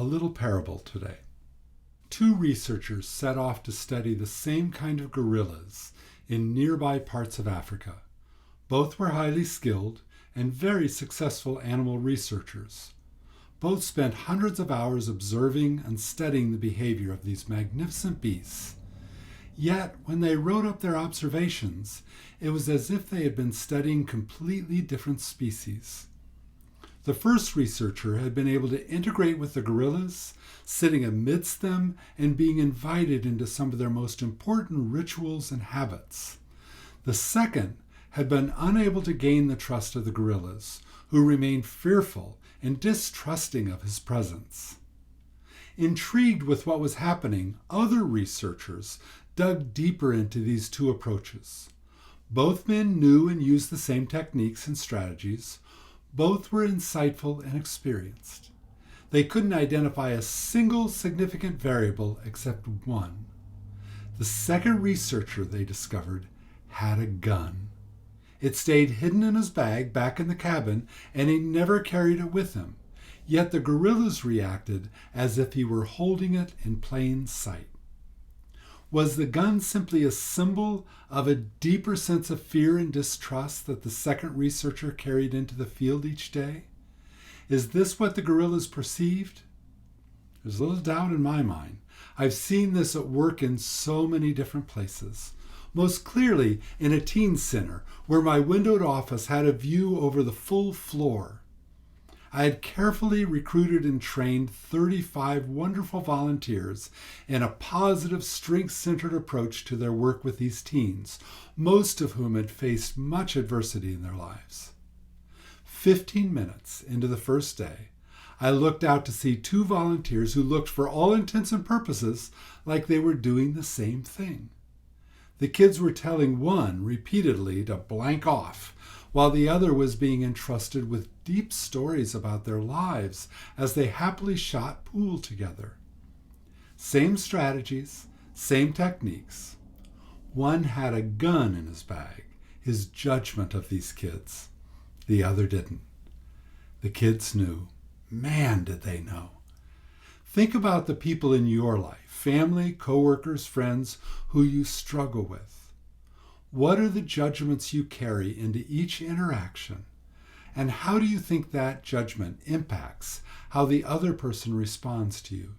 little parable today. Two researchers set off to study the same kind of gorillas in nearby parts of Africa. Both were highly skilled and very successful animal researchers. Both spent hundreds of hours observing and studying the behavior of these magnificent beasts. Yet, when they wrote up their observations, it was as if they had been studying completely different species. The first researcher had been able to integrate with the gorillas, sitting amidst them and being invited into some of their most important rituals and habits. The second had been unable to gain the trust of the gorillas, who remained fearful and distrusting of his presence. Intrigued with what was happening, other researchers dug deeper into these two approaches. Both men knew and used the same techniques and strategies. Both were insightful and experienced. They couldn't identify a single significant variable except one. The second researcher, they discovered, had a gun. It stayed hidden in his bag back in the cabin, and he never carried it with him. Yet the gorillas reacted as if he were holding it in plain sight. Was the gun simply a symbol of a deeper sense of fear and distrust that the second researcher carried into the field each day? Is this what the gorillas perceived? There's little doubt in my mind. I've seen this at work in so many different places. Most clearly in a teen center where my windowed office had a view over the full floor. I had carefully recruited and trained 35 wonderful volunteers in a positive, strength-centered approach to their work with these teens, most of whom had faced much adversity in their lives. 15 minutes into the first day, I looked out to see two volunteers who looked, for all intents and purposes, like they were doing the same thing. The kids were telling one repeatedly to blank off, while the other was being entrusted with deep stories about their lives as they happily shot pool together. Same strategies, same techniques. One had a gun in his bag, his judgment of these kids. The other didn't. The kids knew. Man, did they know. Think about the people in your life, family, coworkers, friends, who you struggle with. What are the judgments you carry into each interaction? And how do you think that judgment impacts how the other person responds to you?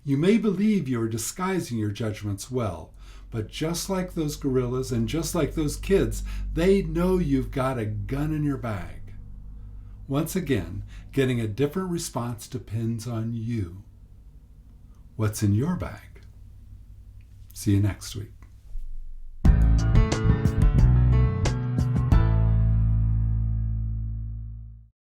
You may believe you are disguising your judgments well, but just like those gorillas and just like those kids, they know you've got a gun in your bag. Once again, getting a different response depends on you. What's in your bag? See you next week.